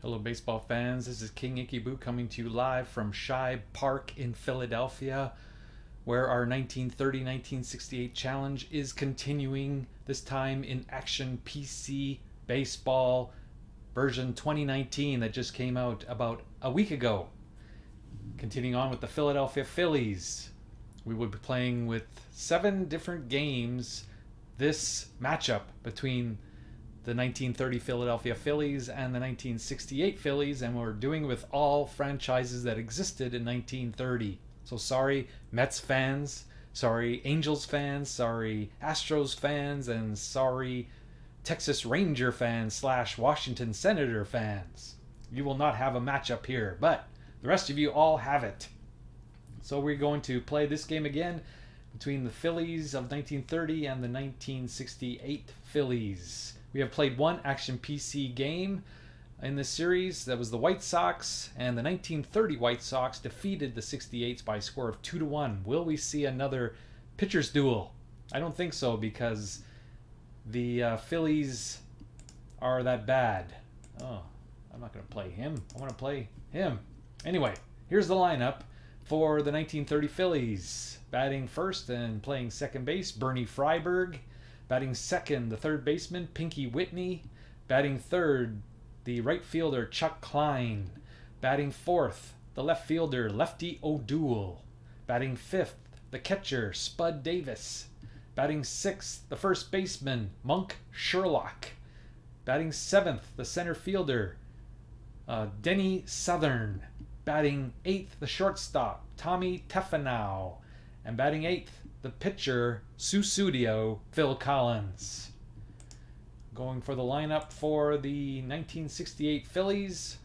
Hello, baseball fans. This is King Ikeboo coming to you live from Shibe Park in Philadelphia, where our 1930-1968 challenge is continuing, this time in Action PC Baseball version 2019 that just came out about a week ago. Continuing on with the Philadelphia Phillies. We will be playing with 7 different games this matchup between the 1930 Philadelphia Phillies and the 1968 Phillies, and we're doing it with all franchises that existed in 1930. So sorry, Mets fans, sorry, Angels fans, sorry, Astros fans, and sorry, Texas Ranger fans / Washington Senator fans. You will not have a matchup here, but the rest of you all have it. So we're going to play this game again between the Phillies of 1930 and the 1968 Phillies. We have played one Action PC game in this series. That was the White Sox, and the 1930 White Sox defeated the 68s by a score of 2-1. Will we see another pitcher's duel? I don't think so, because the Phillies are that bad. Oh, I'm not going to play him. I want to play him. Anyway, here's the lineup for the 1930 Phillies. Batting first and playing second base, Bernie Freiberg. Batting second, the third baseman, Pinky Whitney. Batting third, the right fielder, Chuck Klein. Batting fourth, the left fielder, Lefty O'Doul. Batting fifth, the catcher, Spud Davis. Batting sixth, the first baseman, Monk Sherlock. Batting seventh, the center fielder, Denny Southern. Batting eighth, the shortstop, Tommy Tefanow. And batting eighth, the pitcher, Susudio, Phil Collins. Going for the lineup for the 1968 Phillies.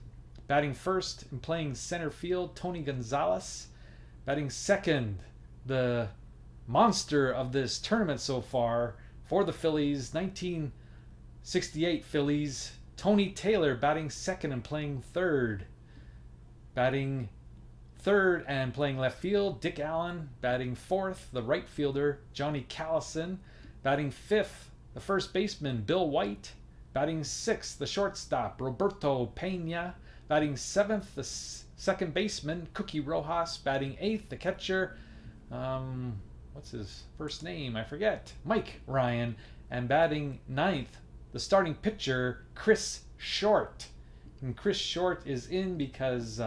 Batting first and playing center field, Tony Gonzalez. Batting second, the monster of this tournament so far for the Phillies, 1968 Phillies, Tony Taylor, batting second and playing third. Batting third and playing left field, Dick Allen. Batting fourth, the right fielder, Johnny Callison. Batting fifth, the first baseman, Bill White. Batting sixth, the shortstop, Roberto Pena. Batting seventh, the second baseman, Cookie Rojas. Batting eighth, the catcher, what's his first name? I forget. Mike Ryan. And batting ninth, the starting pitcher, Chris Short. And Chris Short is in because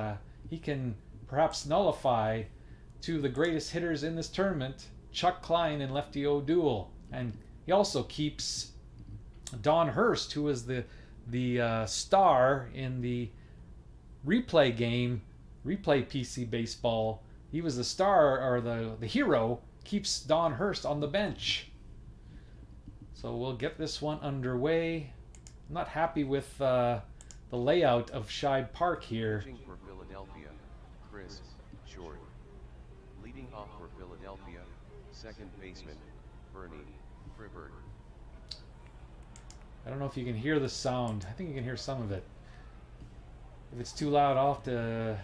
he can perhaps nullify two of the greatest hitters in this tournament, Chuck Klein and Lefty O'Doul. And he also keeps Don Hurst, who was the star in the replay game, replay PC baseball. He was the star, or the hero, keeps Don Hurst on the bench. So we'll get this one underway. I'm not happy with the layout of Shibe Park here. For Philadelphia, Chris Short. Leading off for Philadelphia, second baseman, Bernie Freiberg. I don't know if you can hear the sound. I think you can hear some of it. If it's too loud, I'll have to,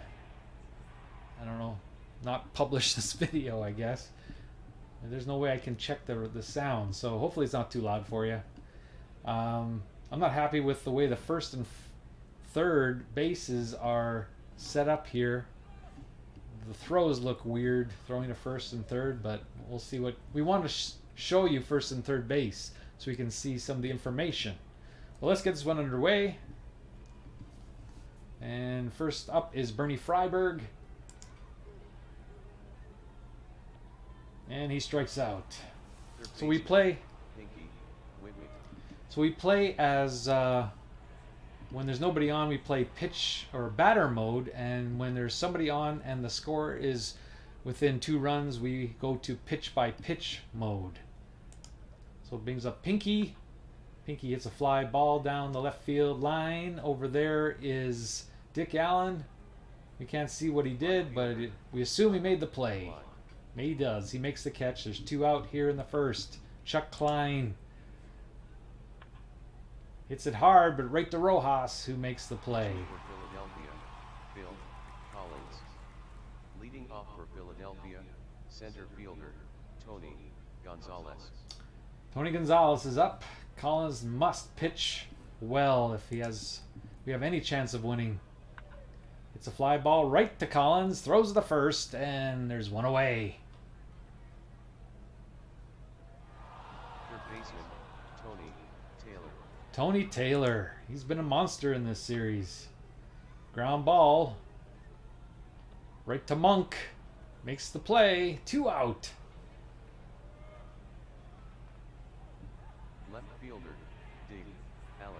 I don't know, not publish this video, I guess. There's no way I can check the sound, so hopefully it's not too loud for you. I'm not happy with the way the first and third bases are set up here. The throws look weird, throwing to first and third, but we'll see what we want to show you. First and third base, so we can see some of the information. Well, let's get this one underway. And first up is Bernie Freiberg, and he strikes out. So we play. So we play as when there's nobody on, we play pitch or batter mode, and when there's somebody on and the score is within 2 runs, we go to pitch by pitch mode. So it brings up Pinky. Pinky hits a fly ball down the left field line. Over there is Dick Allen. We can't see what he did, but we assume he made the play. He does. He makes the catch. There's 2 out here in the first. Chuck Klein hits it hard, but right to Rojas, who makes the play. For Philadelphia, Phil Collins. Leading off for Philadelphia, center fielder, Tony Gonzalez. Tony Gonzalez is up. Collins must pitch well if he has we have any chance of winning. It's a fly ball right to Collins, throws the first, and there's one away. Third baseman, Tony Taylor. Tony Taylor. He's been a monster in this series. Ground ball. Right to Monk. Makes the play. 2 out. Left fielder, Dick Allen.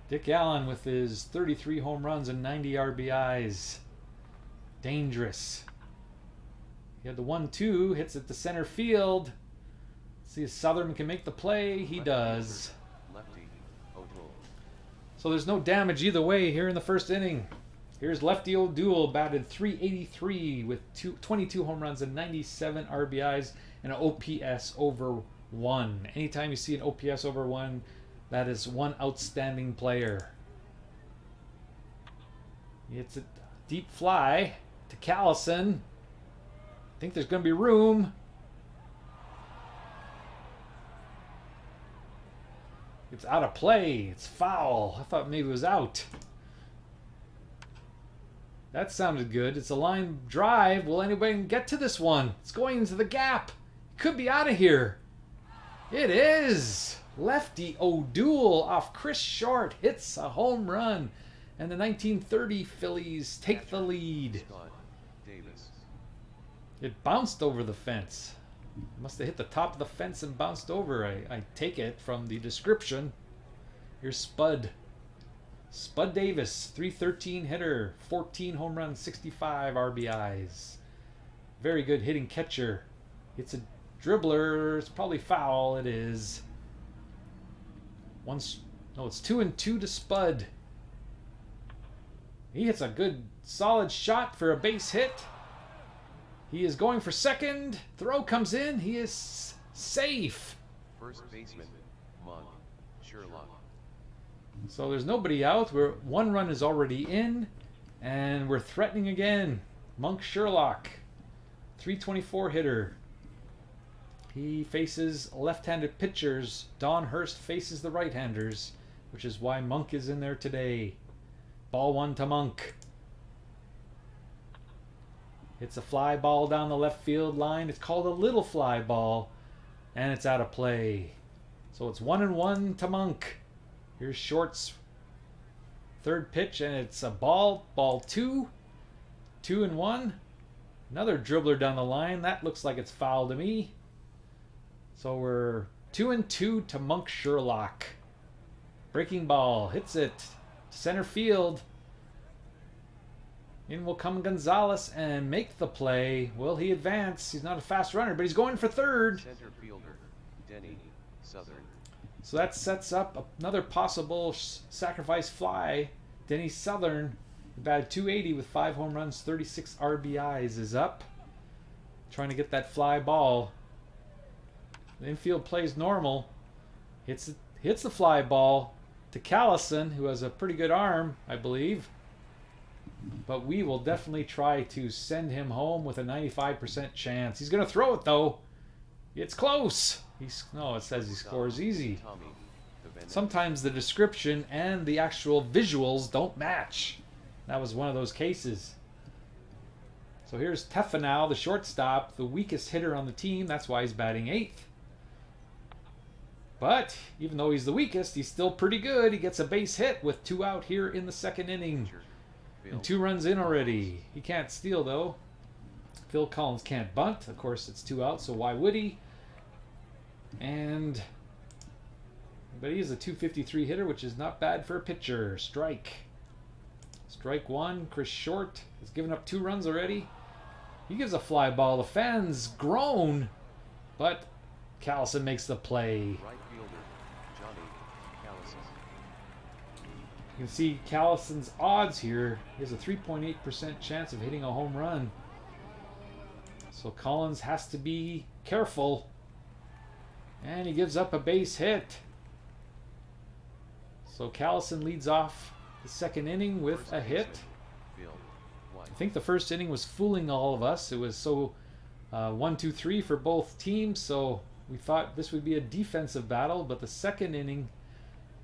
Dick Allen with his 33 home runs and 90 RBIs. Dangerous. He had the 1-2. Hits it to center field. See if Southern can make the play. He does. Lefty, O'Toole. So there's no damage either way here in the first inning. Here's lefty O'Doul, batted .383 with 22 home runs and 97 RBIs and an OPS over 1. Anytime you see an OPS over 1, that is one outstanding player. It's a deep fly to Callison. I think there's going to be room. It's out of play. It's foul. I thought maybe it was out. That sounded good. It's a line drive. Will anybody get to this one? It's going into the gap. Could be out of here. It is. Lefty O'Doul off Chris Short hits a home run. And the 1930 Phillies take the lead. Scott Davis. It bounced over the fence. Must have hit the top of the fence and bounced over. I take it from the description. Here's Spud. Spud Davis, .313 hitter, 14 home runs, 65 RBIs. Very good hitting catcher. It's a dribbler. It's probably foul. It is. It's 2-2 to Spud. He hits a good, solid shot for a base hit. He is going for second. Throw comes in. He is safe. First baseman, Monk Sherlock. So there's nobody out. One run is already in, and we're threatening again. Monk Sherlock, .324 hitter. He faces left-handed pitchers. Don Hurst faces the right-handers, which is why Monk is in there today. Ball 1 to Monk. It's a fly ball down the left field line. It's called a little fly ball, and it's out of play. So it's 1-1 to Monk. Here's Short's third pitch, and it's a ball 2. 2-1. Another dribbler down the line. That looks like it's foul to me. So we're 2-2 to Monk Sherlock. Breaking ball. Hits it to center field. In will come Gonzalez and make the play. Will he advance? He's not a fast runner, but he's going for third. Center fielder, Denny Southern. So that sets up another possible sacrifice fly. Denny Southern, batted .280 with 5 home runs, 36 RBIs, is up. Trying to get that fly ball. The infield plays normal. Hits the fly ball to Callison, who has a pretty good arm, I believe. But we will definitely try to send him home with a 95% chance. He's going to throw it, though. It's close. No, it says he scores easy. Sometimes the description and the actual visuals don't match. That was one of those cases. So here's Tefanow, the shortstop, the weakest hitter on the team. That's why he's batting 8th. But even though he's the weakest, he's still pretty good. He gets a base hit with 2 out here in the second inning. And 2 runs in already. He can't steal, though. Phil Collins can't bunt. Of course, it's 2 out, so why would he? But he is a .253 hitter, which is not bad for a pitcher. Strike 1. Chris Short has given up 2 runs already. He gives a fly ball. The fans groan, but Callison makes the play. Right fielder, Johnny Callison. You can see Callison's odds here. He has a 3.8% chance of hitting a home run. So Collins has to be careful. And he gives up a base hit. So Callison leads off the second inning with a hit. I think the first inning was fooling all of us. It was so 1-2-3 for both teams, so we thought this would be a defensive battle, but the second inning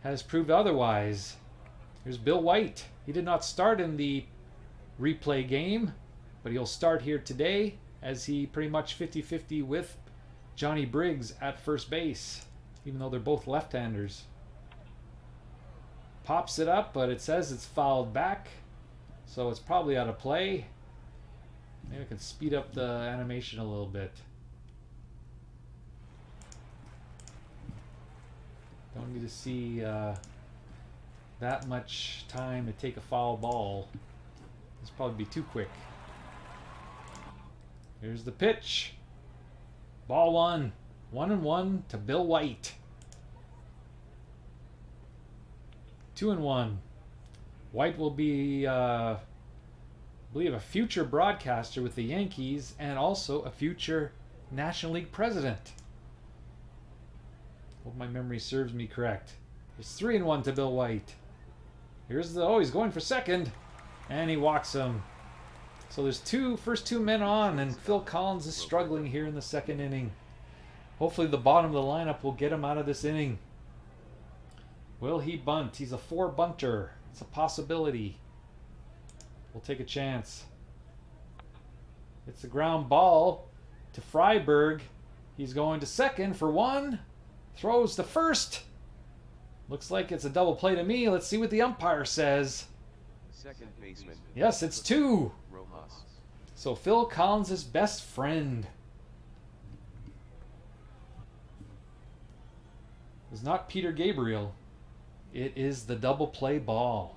has proved otherwise. Here's Bill White. He did not start in the replay game, but he'll start here today as he pretty much 50-50 with Johnny Briggs at first base, even though they're both left-handers. Pops it up, but it says it's fouled back, so it's probably out of play. Maybe I can speed up the animation a little bit. Don't need to see that much time to take a foul ball. This will probably be too quick. Here's the pitch. Ball one. 1-1 to Bill White. 2-1. White will be, I believe, a future broadcaster with the Yankees and also a future National League president. Hope my memory serves me correct. It's 3-1 to Bill White. Here's the, oh, he's going for second, and he walks him. So there's first two men on, and Phil Collins is struggling here in the second inning. Hopefully the bottom of the lineup will get him out of this inning. Will he bunt? He's a 4-bunter. It's a possibility. We'll take a chance. It's a ground ball to Freiberg. He's going to second for one. Throws to first. Looks like it's a double play to me. Let's see what the umpire says. Second baseman. Yes, it's 2. Rojas. So Phil Collins' best friend. It's not Peter Gabriel. It is the double play ball.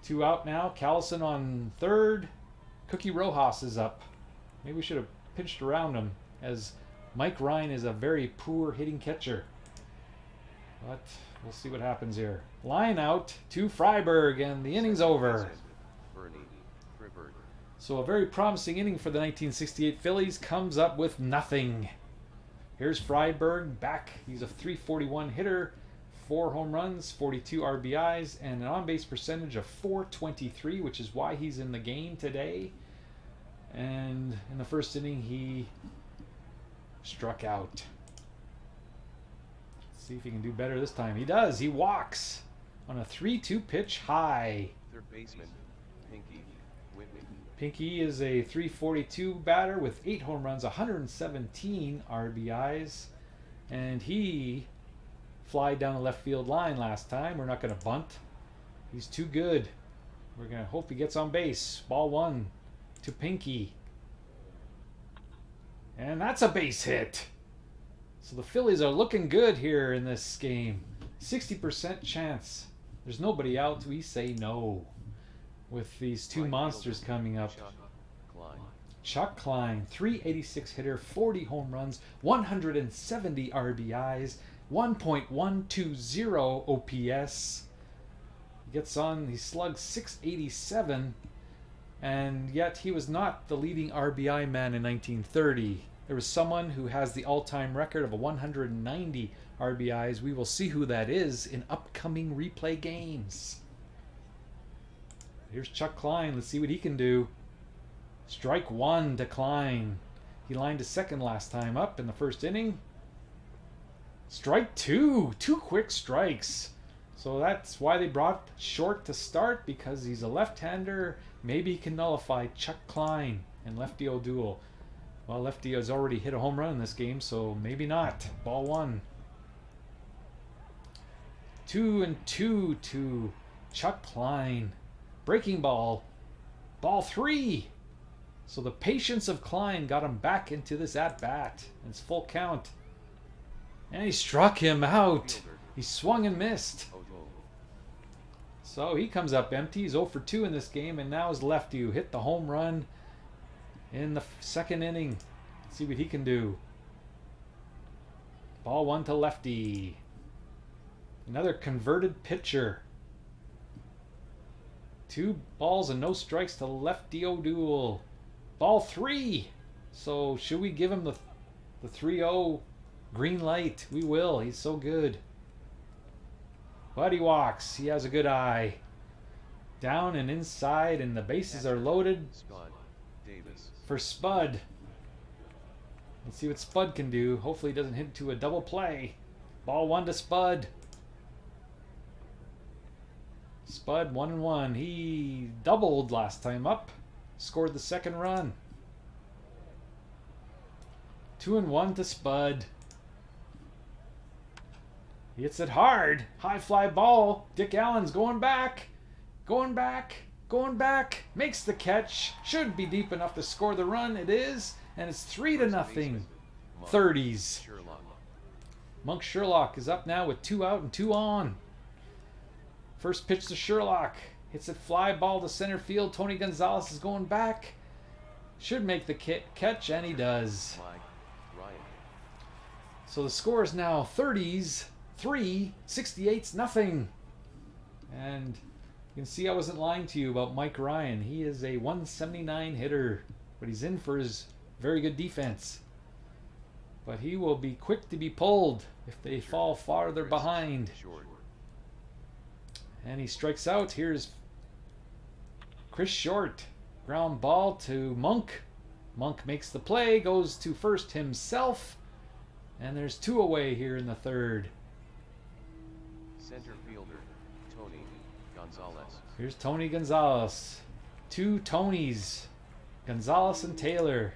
2 out now. Callison on third. Cookie Rojas is up. Maybe we should have pitched around him, as Mike Ryan is a very poor hitting catcher. But we'll see what happens here. Line out to Freiberg, and the inning's over. So a very promising inning for the 1968 Phillies comes up with nothing. Here's Freiberg back. He's a .341 hitter, 4 home runs, 42 RBIs, and an on-base percentage of .423, which is why he's in the game today. And in the first inning, he struck out. Let's see if he can do better this time. He does. He walks on a 3-2 pitch high. Third baseman, Pinky Whitney. Pinky is a .342 batter with 8 home runs, 117 RBIs, and he flied down the left field line last time. We're not going to bunt. He's too good. We're going to hope he gets on base. Ball 1 to Pinky. And that's a base hit. So the Phillies are looking good here in this game. 60% chance. There's nobody out. We say no. With these two monsters coming up. Chuck Klein, .386 hitter, 40 home runs, 170 RBIs, 1.120 OPS. He gets on, he slugs .687, and yet he was not the leading RBI man in 1930. There was someone who has the all-time record of 190 RBIs. We will see who that is in upcoming replay games. Here's Chuck Klein. Let's see what he can do. Strike 1 to Klein. He lined to second last time up in the first inning. Strike 2. 2 quick strikes. So that's why they brought Short to start, because he's a left-hander. Maybe he can nullify Chuck Klein and Lefty O'Doul. Well, Lefty has already hit a home run in this game, so maybe not. Ball 1. 2-2 to Chuck Klein. Breaking ball. Ball 3. So the patience of Klein got him back into this at-bat. It's full count. And he struck him out. He swung and missed. So he comes up empty. He's 0 for 2 in this game. And now is Lefty, who hit the home run in the second inning. Let's see what he can do. Ball 1 to Lefty. Another converted pitcher. 2 balls and no strikes to Lefty O'Doul. Ball 3. So should we give him the 3-0 green light? We will. He's so good. But he walks. He has a good eye. Down and inside, and the bases are loaded Spud Davis. for Spud. Let's see what Spud can do. Hopefully he doesn't hit to a double play. Ball 1 to Spud. Spud 1-1. He doubled last time up. Scored the second run. 2-1 to Spud. He hits it hard. High fly ball. Dick Allen's going back. Going back. Going back. Makes the catch. Should be deep enough to score the run. It is. And it's 3-0. 30s. Monk Sherlock is up now with 2 out and 2 on. First pitch to Sherlock. Hits it fly ball to center field. Tony Gonzalez is going back. Should make the catch, and he does. So the score is now 30s 3, 68s nothing. And you can see I wasn't lying to you about Mike Ryan. He is a 179 hitter, but he's in for his very good defense. But he will be quick to be pulled if they fall farther behind. And he strikes out. Here's Chris Short. Ground ball to Monk. Monk makes the play, goes to first himself. And there's 2 away here in the third. Center fielder, Tony Gonzalez. Here's Tony Gonzalez. 2 Tonys. Gonzalez and Taylor.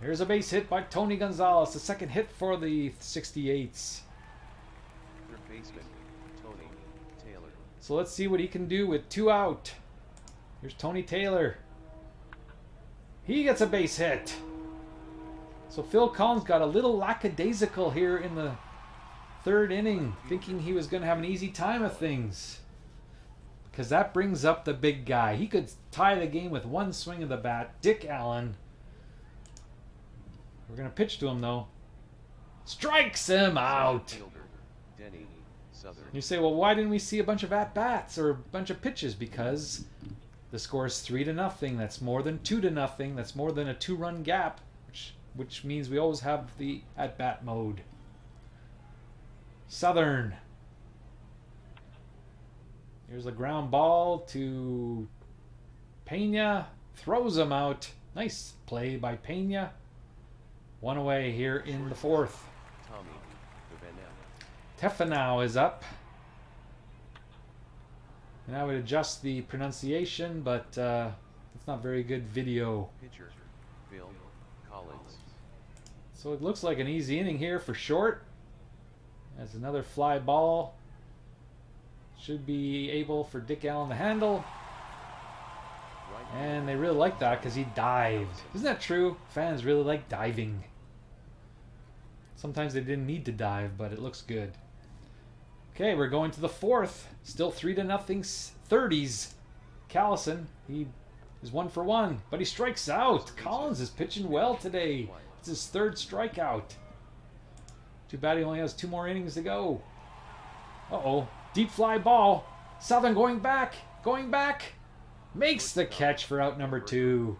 Here's a base hit by Tony Gonzalez. The second hit for the 68s. Third baseman, Tony Taylor. So let's see what he can do with 2 out. Here's Tony Taylor. He gets a base hit. So Phil Collins got a little lackadaisical here in the third inning, thinking he was going to have an easy time of things. Because that brings up the big guy. He could tie the game with 1 swing of the bat. Dick Allen. We're going to pitch to him, though. Strikes him out. You say, well, why didn't we see a bunch of at-bats or a bunch of pitches? Because the score is 3-0. That's more than 2-0. That's more than a 2-run gap, which means we always have the at-bat mode. Southern. Here's a ground ball to Pena. Throws him out. Nice play by Pena. 1 away here in the fourth. Tefanow is up. And I would adjust the pronunciation, but it's not very good video. Pitcher, Phil Collins. So it looks like an easy inning here for Short. As another fly ball. Should be able for Dick Allen to handle. And they really like that because he dived. Isn't that true? Fans really like diving. Sometimes they didn't need to dive, but it looks good. Okay, we're going to the fourth. Still 3-0, 30s. Callison, he is 1 for 1, but he strikes out. Collins is pitching well today. It's his 3rd strikeout. Too bad he only has 2 more innings to go. Uh-oh. Deep fly ball. Southern going back. Going back. Makes the catch for out number 2.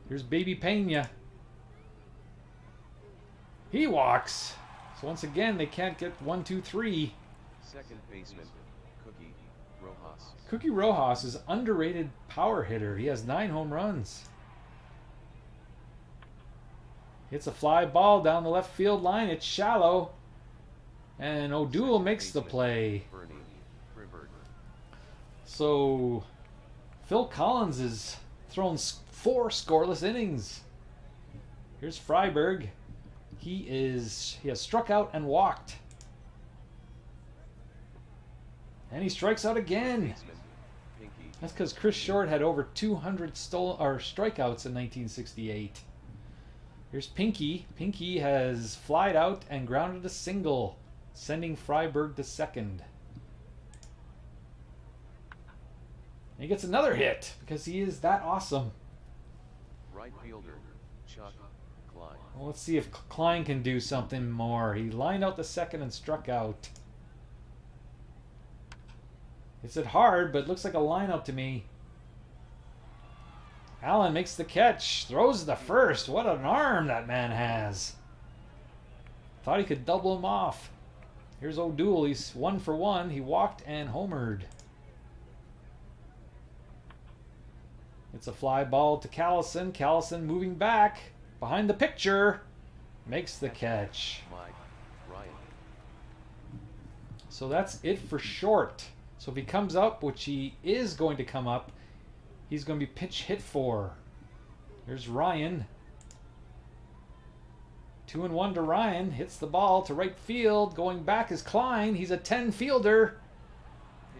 Here's Baby Pena. He walks. So once again, they can't get 1, 2, 3. Second baseman, Cookie Rojas. Cookie Rojas is underrated power hitter. He has 9 home runs. Hits a fly ball down the left field line. It's shallow. And O'Doul makes the play. So Phil Collins is thrown 4 scoreless innings. Here's Freiberg. He has struck out and walked. And he strikes out again. That's because Chris Short had over 200 strikeouts in 1968. Here's Pinky. Pinky has flied out and grounded a single, sending Freiberg to second. And he gets another hit because he is that awesome. Right fielder, Chuck Klein. Well, let's see if Klein can do something more. He lined out the second and struck out. Hits it hard, but looks like a lineup to me. Allen makes the catch. Throws the first. What an arm that man has. Thought he could double him off. Here's O'Doul. He's 1 for 1. He walked and homered. It's a fly ball to Callison. Callison moving back. Behind the picture. Makes the catch. So that's it for Short. So if he comes up, which he is going to come up, he's going to be pitch hit for. Here's Ryan. 2-1 to Ryan. Hits the ball to right field. Going back is Klein. He's a 10 fielder.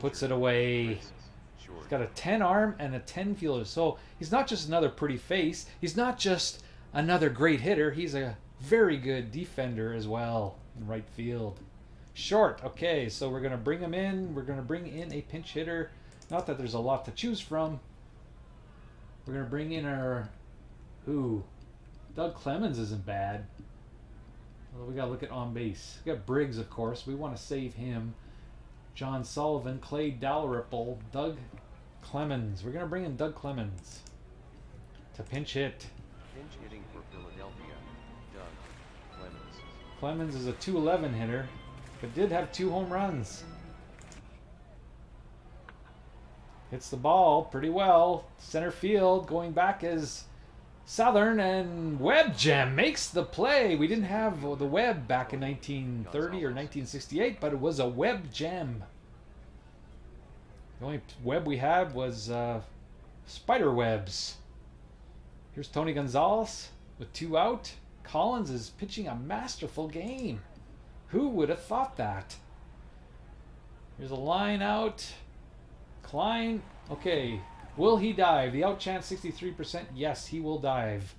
Puts it away. He's got a 10 arm and a 10 fielder. So he's not just another pretty face. He's not just another great hitter. He's a very good defender as well in right field. Short. Okay, so we're going to bring him in. We're going to bring in a pinch hitter. Not that there's a lot to choose from. We're going to bring in our... Ooh, Doug Clemens isn't bad. Well, we got to look at on base. We got Briggs, of course. We want to save him. John Sullivan, Clay Dalrymple, Doug Clemens. We're going to bring in Doug Clemens to pinch hit. Pinch hitting for Philadelphia, Doug Clemens. Clemens is a 211 hitter, but did have 2 home runs. Hits the ball pretty well. Center field. Going back is Southern, and Webb Gem makes the play. We didn't have the Webb back in 1930 or 1968, but it was a Webb Gem. The only Webb we had was spider webs. Here's Tony Gonzalez with 2 out. Collins is pitching a masterful game. Who would have thought that? Here's a line out. Klein, okay. Will he dive? The out chance 63%. Yes, he will dive.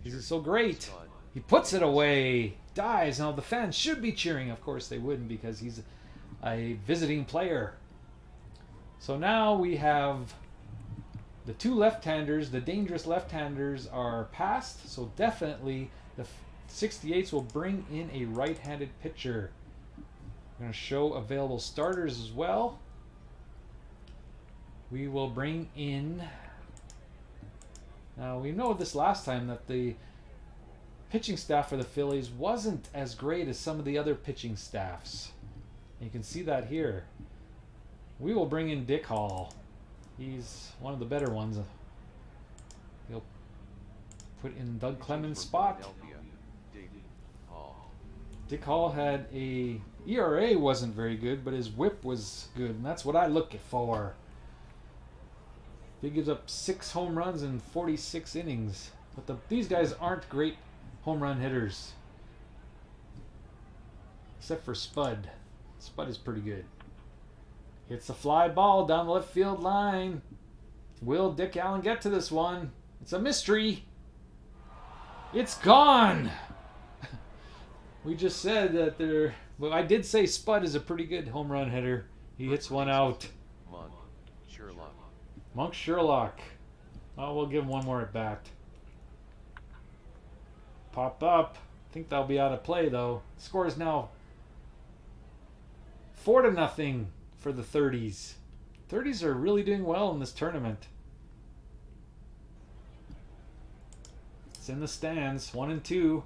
He's so great. He puts it away. Dives. Now the fans should be cheering. Of course they wouldn't because he's a visiting player. So now we have the 2 left-handers. The dangerous left-handers are past. So definitely the 68s will bring in a right-handed pitcher. I'm going to show available starters as well. We will bring in... Now, we know this last time that the pitching staff for the Phillies wasn't as great as some of the other pitching staffs. And you can see that here. We will bring in Dick Hall. He's one of the better ones. He'll put in Doug Clemens' spot. Dick Hall had a... ERA wasn't very good, but his whip was good, and that's what I look for. He gives up 6 home runs in 46 innings. But these guys aren't great home run hitters. Except for Spud. Spud is pretty good. Hits a fly ball down the left field line. Will Dick Allen get to this one? It's a mystery. It's gone. We just said that there... Well, I did say Spud is a pretty good home run hitter. He hits one out. Monk Sherlock. Oh, we'll give him one more at bat. Pop up. I think that'll be out of play though. Score is now 4-0 for the 30s. 30s are really doing well in this tournament. It's in the stands. 1 and 2.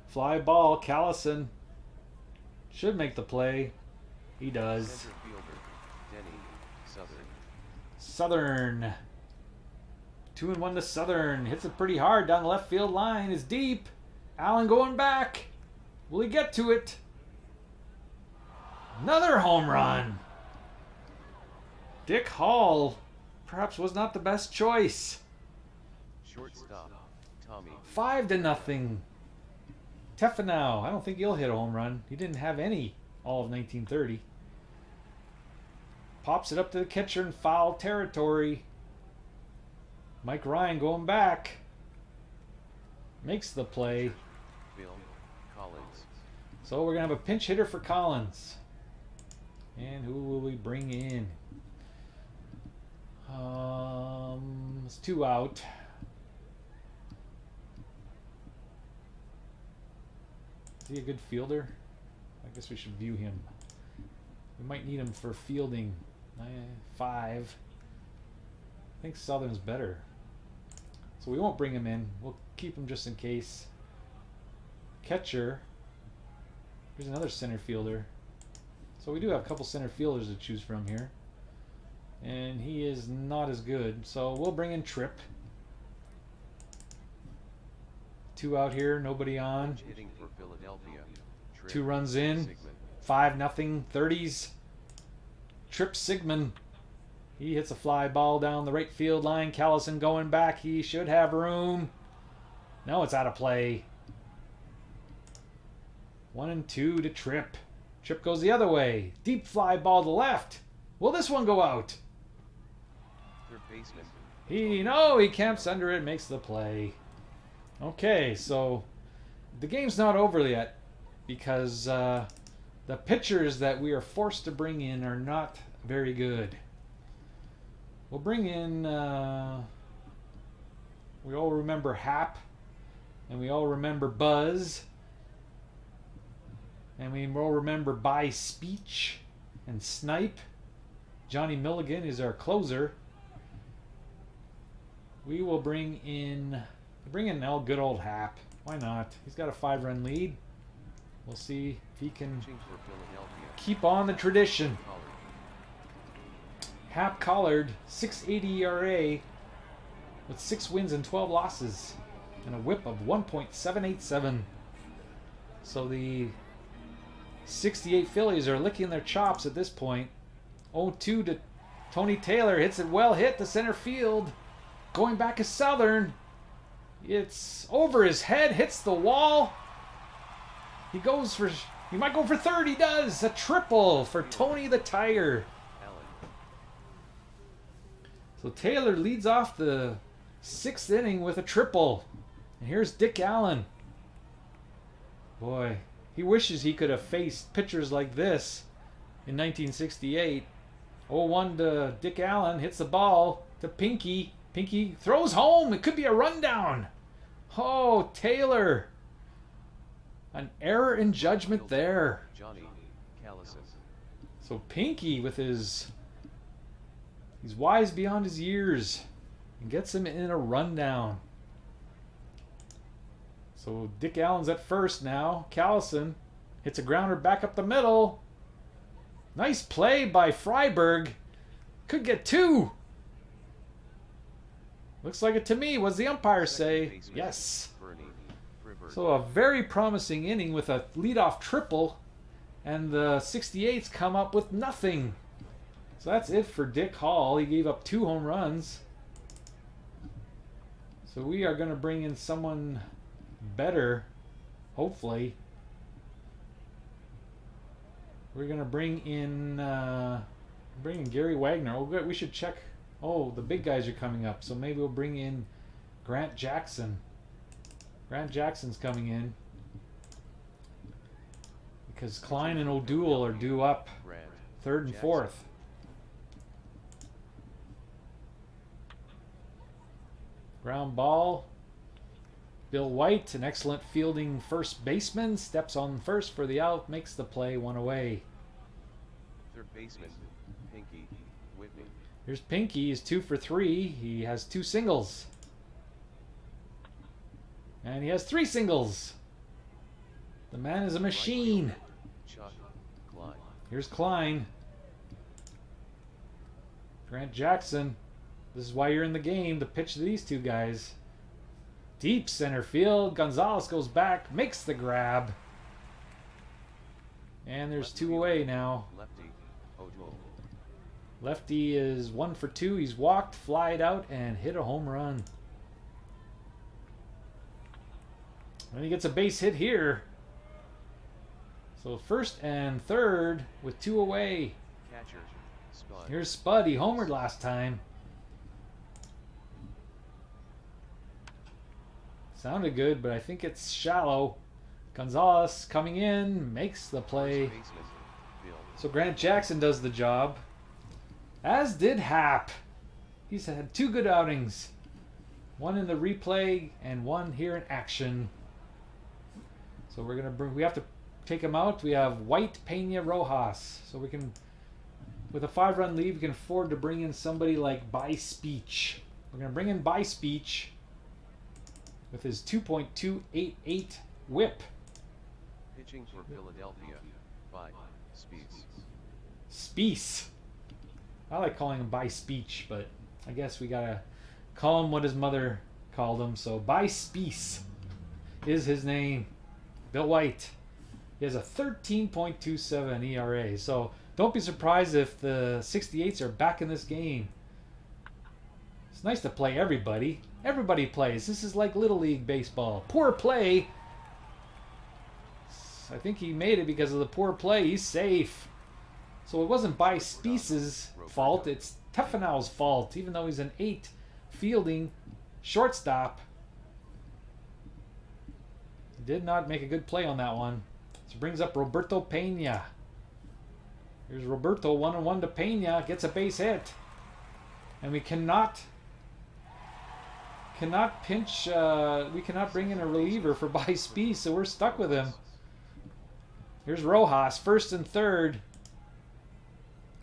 Fly ball. Callison should make the play. He does. Southern. 2-1 to Southern. Hits it pretty hard down the left field line. Is deep. Allen going back. Will he get to it? Another home run. Dick Hall perhaps was not the best choice. Shortstop, Tommy. 5-0. Tefanow. I don't think he'll hit a home run. He didn't have any all of 1930. Pops it up to the catcher in foul territory. Mike Ryan going back. Makes the play. Bill Collins. So we're going to have a pinch hitter for Collins. And who will we bring in? It's 2 out. Is he a good fielder? I guess we should view him. We might need him for fielding. 5. I think Southern's better. So we won't bring him in. We'll keep him just in case. Catcher. Here's another center fielder. So we do have a couple center fielders to choose from here. And he is not as good. So we'll bring in Tripp. 2 out here, nobody on. 2 runs in. 5-0. 30s. Trip Sigmund. He hits a fly ball down the right field line. Callison going back. He should have room. No, it's out of play. 1-2 to Tripp. Tripp goes the other way. Deep fly ball to left. Will this one go out? Third baseman. He camps under it, makes the play. Okay, so the game's not over yet because the pitchers that we are forced to bring in are not very good. We'll bring in, we all remember Hap, and we all remember Buzz, and we all remember By Speech and Snipe. Johnny Milligan is our closer. We will bring in good old Hap. Why not? He's got a 5-run lead. We'll see if he can Pitching for Philadelphia. keep on the tradition. Collard. Hap Collard, 6.80 ERA with 6 wins and 12 losses and a whip of 1.787. So the 68 Phillies are licking their chops at this point. 0-2 to Tony Taylor. Hits it well hit to center field. Going back is Southern. It's over his head. Hits the wall. He might go for third. He does. A triple for Tony the Tiger. Allen. So Taylor leads off the 6th inning with a triple. And here's Dick Allen. Boy, he wishes he could have faced pitchers like this in 1968. 0-1 to Dick Allen. Hits the ball to Pinky. Pinky throws home. It could be a rundown. Oh, Taylor. An error in judgment there. Johnny Callison. So Pinky with he's wise beyond his years and gets him in a rundown. So Dick Allen's at first now. Callison hits a grounder back up the middle. Nice play by Freiberg. Could get 2. Looks like it to me. What does the umpire say? Yes. Bernie. Friberg. So a very promising inning with a leadoff triple, and the 68s come up with nothing. So that's it for Dick Hall. He gave up 2 home runs. So we are going to bring in someone better, hopefully. We're going to bring in Gary Wagner. Oh, good. We should check. Oh, the big guys are coming up, so maybe we'll bring in Grant Jackson. Grant Jackson's coming in because Klein and O'Doul are due up Grant. 3rd and Jackson. 4th. Ground ball. Bill White, an excellent fielding first baseman, steps on first for the out, makes the play, 1 away. Third baseman. Pinky. Whitney. Here's Pinky. He's 2 for 3. He has 2 singles. And he has 3 singles. The man is a machine. Chuck. Klein. Here's Klein. Grant Jackson. This is why you're in the game, to pitch to these 2 guys. Deep center field. Gonzalez goes back, makes the grab. And there's 2 away now. Lefty. O'Doul. Lefty is 1 for 2. He's walked, flied out, and hit a home run. And he gets a base hit here. So 1st and 3rd with 2 away. Catcher. Spud. Here's Spud. He homered last time. Sounded good, but I think it's shallow. Gonzalez coming in, makes the play. First baseman. Bill. So Grant Jackson does the job. As did Hap. He's had 2 good outings. 1 in the replay and 1 here in action. So we have to take him out. We have White, Pena, Rojas. So we can, with a 5-run lead, we can afford to bring in somebody like By Speech. We're going to bring in By Speech with his 2.288 whip. Pitching for Philadelphia. By Speeds. Speece. I like calling him By Speech, but I guess we gotta call him what his mother called him. So By Speece is his name. Bill White. He has a 13.27 ERA. So don't be surprised if the 68s are back in this game. It's nice to play everybody. Everybody plays. This is like Little League baseball. Poor play. I think he made it because of the poor play. He's safe. So it wasn't by Spice's fault. It's Tefanau's fault, even though he's an 8 fielding shortstop. He did not make a good play on that one. So brings up Roberto Pena. Here's Roberto, 1-1 to Pena. Gets a base hit. And we cannot pinch, we cannot bring in a reliever for by Spice, so we're stuck with him. Here's Rojas, first and third.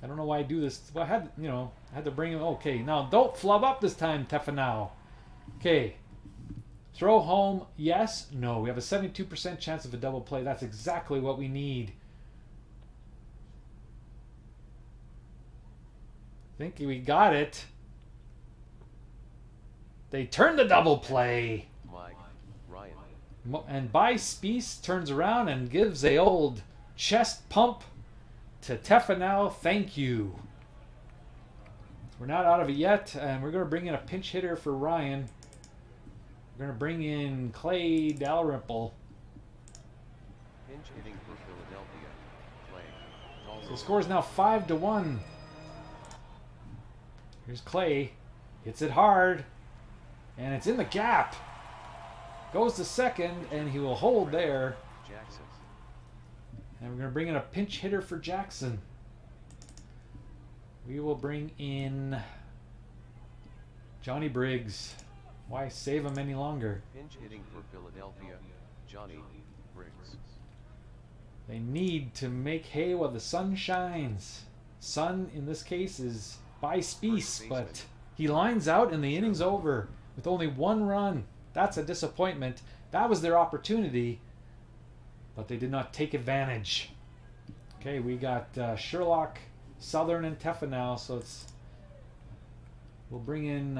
I don't know why I do this. Well, I had to bring him. Okay, now don't flub up this time, Tefanau. Okay. Throw home, yes, no. We have a 72% chance of a double play. That's exactly what we need. I think we got it. They turn the double play. Mike, Ryan. And by Spice turns around and gives a old chest pump to Tefanau. Thank you. We're not out of it yet, and we're going to bring in a pinch hitter for Ryan. We're going to bring in Clay Dalrymple. Pinch hitting for Philadelphia. Clay. So the score is now 5-1. Here's Clay. Hits it hard. And it's in the gap. Goes to second, and he will hold there. Jackson. And we're going to bring in a pinch hitter for Jackson. We will bring in Johnny Briggs. Why save him any longer? Pinch hitting for Philadelphia. Johnny Briggs. They need to make hay while the sun shines. Sun, in this case, is by Spice, but he lines out and the inning's over with only 1 run. That's a disappointment. That was their opportunity, but they did not take advantage. Okay, we got Sherlock, Southern, and Tefanau, so we'll bring in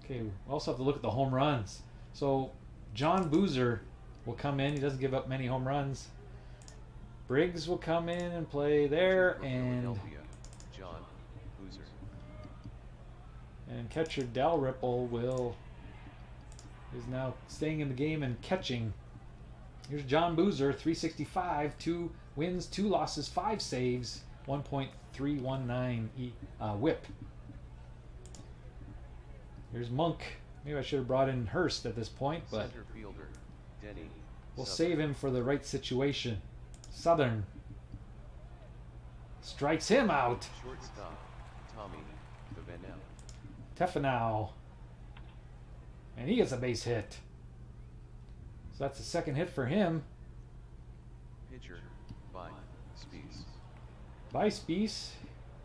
okay, we also have to look at the home runs. So John Boozer will come in. He doesn't give up many home runs. Briggs will come in and play there, and John Boozer. And catcher Dalrymple is now staying in the game and catching. Here's John Boozer, 365, 2 wins, 2 losses, 5 saves, 1.319 whip. Here's Monk. Maybe I should have brought in Hurst at this point, but Center fielder, Denny. we'll save him for the right situation. Southern strikes him out. Shortstop, Tommy Cavanel. Tefanau. And he gets a base hit. So that's the second hit for him. Pitcher, by Spice. By Spice.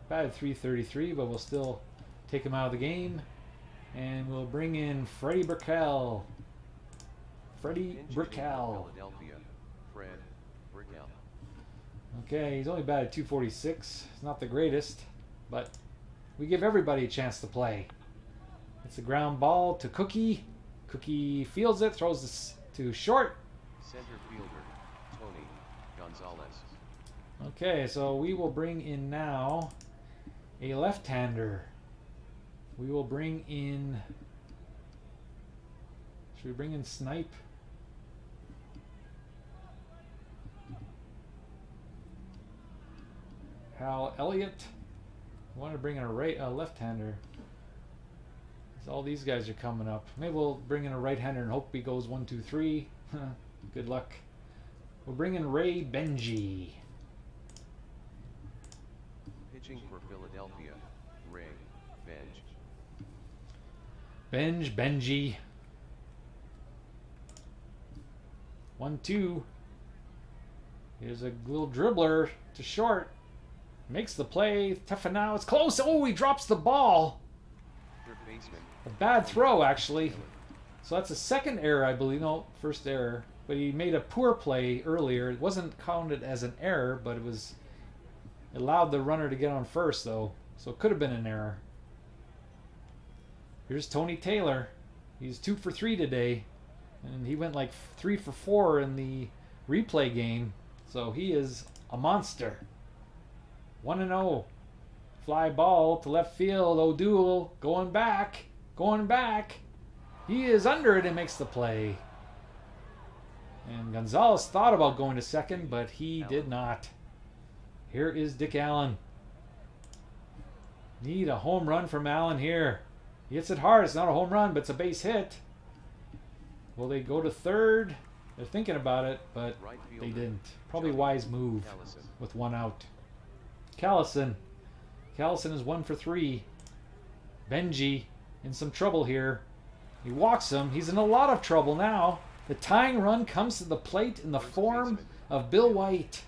Batted .333, but we'll still take him out of the game. And we'll bring in Freddie Brickell. Freddie Pinch hitting for Brickell. Philadelphia, Fred Brickell. Okay, he's only batted .246. It's not the greatest, but we give everybody a chance to play. It's a ground ball to Cookie. Cookie fields it, throws this to short. Center fielder, Tony Gonzalez. Okay, so we will bring in now a left-hander. We will bring in... Should we bring in Snipe? Hal Elliott. I want to bring in a left-hander. So all these guys are coming up. Maybe we'll bring in a right-hander and hope he goes 1, 2, 3. Good luck. We'll bring in Ray Benji. Pitching for Philadelphia, Ray Benj. Benji. 1, 2. Here's a little dribbler to short. Makes the play. Tefanau. It's close. Oh, he drops the ball. Third baseman, A bad throw, actually. So that's a second error, I believe. No, first error. But he made a poor play earlier. It wasn't counted as an error, but it allowed the runner to get on first, though. So it could have been an error. Here's Tony Taylor. He's 2 for 3 today. And he went like 3 for 4 in the replay game. So he is a monster. 1-0. Fly ball to left field. O'Doul going back. Going back. He is under it and makes the play. And Gonzalez thought about going to second, but he did not. Here is Dick Allen. Need a home run from Allen here. He hits it hard. It's not a home run, but it's a base hit. Will they go to third? They're thinking about it, but they didn't. Probably wise move with 1 out. Callison. Callison is 1 for 3. Benji in some trouble here. He walks him. He's in a lot of trouble now. The tying run comes to the plate in the form of Bill White.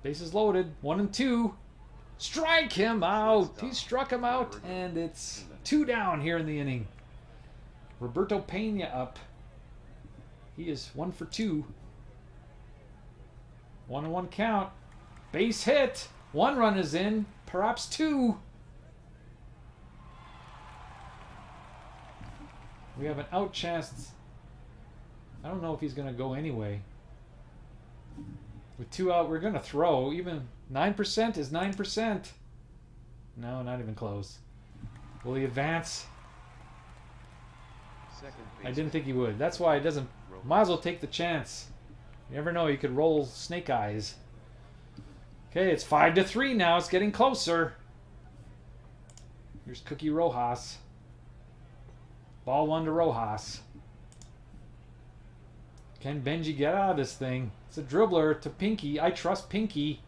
Bases loaded. 1 and 2. Strike him out. He struck him out, and it's 2 down here in the inning. Roberto Pena up. He is 1 for 2. 1-1 count. Base hit. 1 run is in. Perhaps 2. We have an out chance. I don't know if he's going to go anyway. With 2 out, we're going to throw. Even 9% is 9%. No, not even close. Will he advance? I didn't think he would. That's why it doesn't. Might as well take the chance. You never know. You could roll snake eyes. Okay, it's 5-3 now. It's getting closer. Here's Cookie Rojas. Ball 1 to Rojas. Can Benji get out of this thing? It's a dribbler to Pinky. I trust Pinky.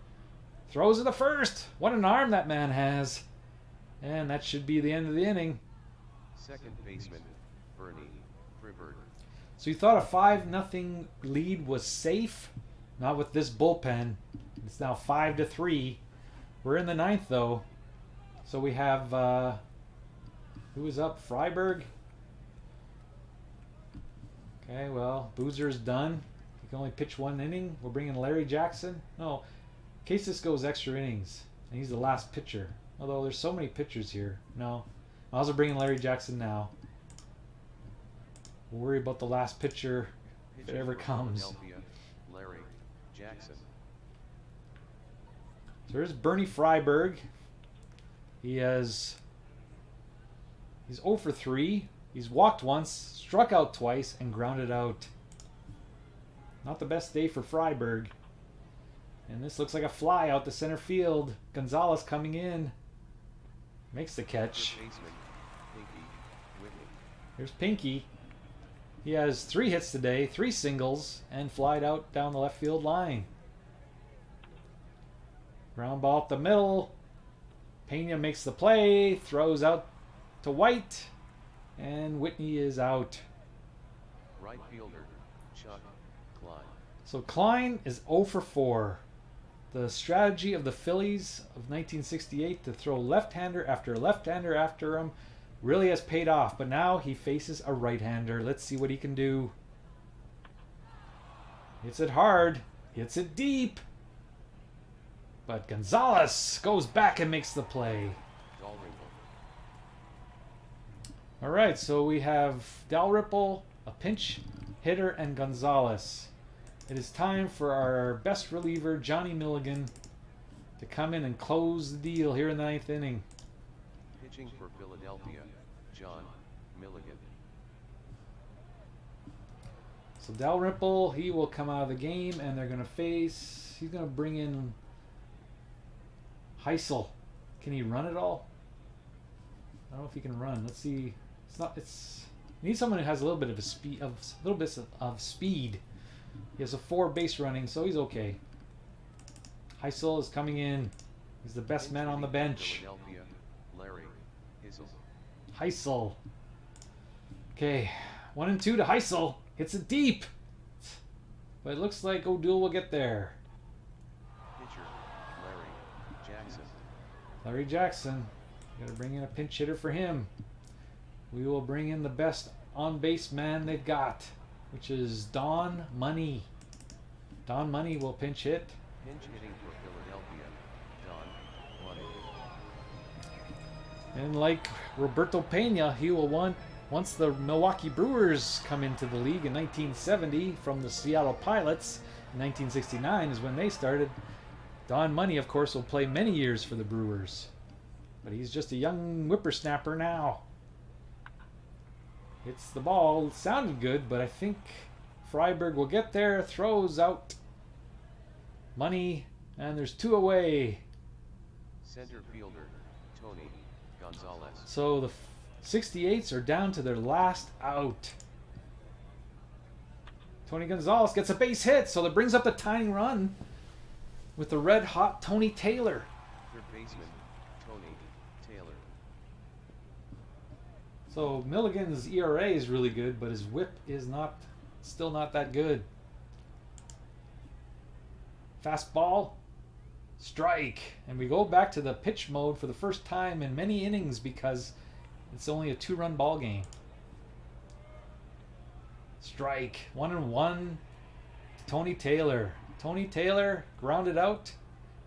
Throws it to first. What an arm that man has. And that should be the end of the inning. Second baseman, Bernie Friberg. So you thought a 5-0 lead was safe? Not with this bullpen. It's now 5-3. We're in the 9th though. So we have who is up? Freiberg. Okay, well, Boozer's done. He can only pitch 1 inning. We're bringing Larry Jackson. No, in case this goes extra innings, and he's the last pitcher. Although there's so many pitchers here. No, I was bringing Larry Jackson now. We'll worry about the last pitcher if it ever comes. Larry Jackson. So there's Bernie Freiberg. He's 0 for 3. He's walked once, struck out twice, and grounded out. Not the best day for Freiberg. And this looks like a fly out to center field. Gonzalez coming in. Makes the catch. Here's Pinky. He has 3 hits today, 3 singles, and flied out down the left field line. Ground ball up the middle. Pena makes the play, throws out to White. And Whitney is out. Right fielder, Chuck Klein. So Klein is 0 for 4. The strategy of the Phillies of 1968 to throw left-hander after him really has paid off. But now he faces a right-hander. Let's see what he can do. Hits it hard. Hits it deep. But Gonzalez goes back and makes the play. All right, so we have Dalrymple, a pinch hitter, and Gonzalez. It is time for our best reliever, Johnny Milligan, to come in and close the deal here in the 9th inning. Pitching for Philadelphia, John Milligan. So Dalrymple, he will come out of the game, and they're going to he's going to bring in Heisel. Can he run at all? I don't know if he can run. Let's see. You need someone who has a little bit of speed. He has a 4 base running, so he's okay. Heisel is coming in. He's the best man on the bench. Larry Heisel. Okay, 1 and 2 to Heisel. Hits it deep, but it looks like O'Doul will get there. Pitcher, Larry Jackson. Larry Jackson. Got to bring in a pinch hitter for him. We will bring in the best on-base man they've got, which is Don Money. Don Money will pinch hit. Pinch hitting for Philadelphia, Don Money. And like Roberto Pena, he will want, once the Milwaukee Brewers come into the league in 1970 from the Seattle Pilots, in 1969 is when they started. Don Money, of course, will play many years for the Brewers. But he's just a young whippersnapper now. Hits the ball. It sounded good, but I think Freiberg will get there. Throws out Money, and there's 2 away. Center fielder, Tony Gonzalez. So the 68s are down to their last out. Tony Gonzalez gets a base hit, so that brings up the tying run with the red-hot Tony Taylor. Third baseman, Tony Taylor. So Milligan's ERA is really good, but his whip is still not that good. Fastball, strike, and we go back to the pitch mode for the first time in many innings because it's only a 2-run ball game. Strike, 1-1. Tony Taylor. Tony Taylor grounded out,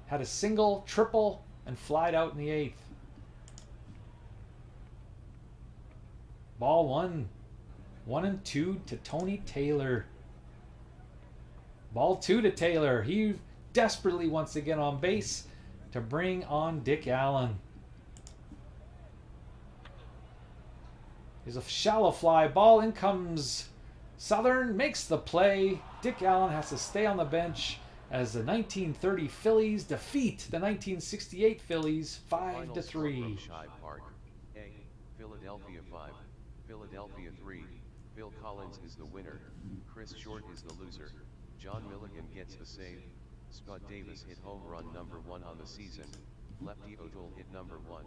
had a single, triple, and flied out in the 8th. Ball 1. 1-2 to Tony Taylor. Ball 2 to Taylor. He desperately wants to get on base to bring on Dick Allen. There's a shallow fly ball. In comes Southern, makes the play. Dick Allen has to stay on the bench as the 1930 Phillies defeat the 1968 Phillies 5-3. Shibe Park. A. Philadelphia 5. Philadelphia 3. Phil Collins is the winner. Chris Short is the loser. John Milligan gets the save. Spud Davis hit home run number 1 on the season. Lefty O'Toole hit number 1.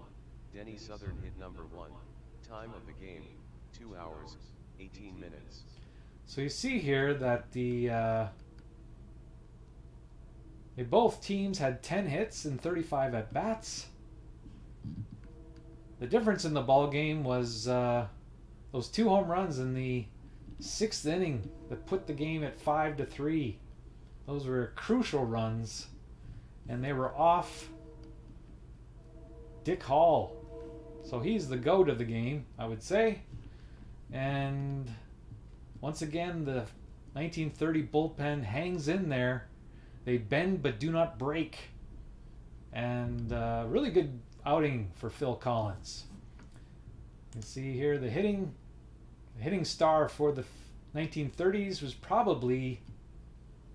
Denny Southern hit number 1. Time of the game, 2 hours, 18 minutes. So you see here that both teams had 10 hits and 35 at bats. The difference in the ball game was those 2 home runs in the 6th inning that put the game at 5-3. Those were crucial runs, and they were off Dick Hall. So he's the GOAT of the game, I would say. And once again, the 1930 bullpen hangs in there. They bend but do not break. And really good outing for Phil Collins. You can see here the hitting star for the 1930s was probably,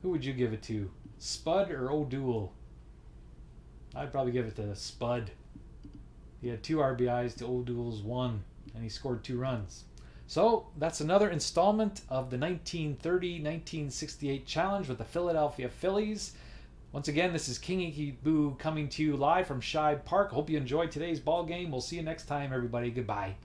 who would you give it to? Spud or O'Doul? I'd probably give it to Spud. He had 2 RBIs to O'Doul's 1, and he scored 2 runs. So that's another installment of the 1930-1968 challenge with the Philadelphia Phillies. Once again, this is King Icky Boo coming to you live from Shibe Park. Hope you enjoyed today's ball game. We'll see you next time, everybody. Goodbye.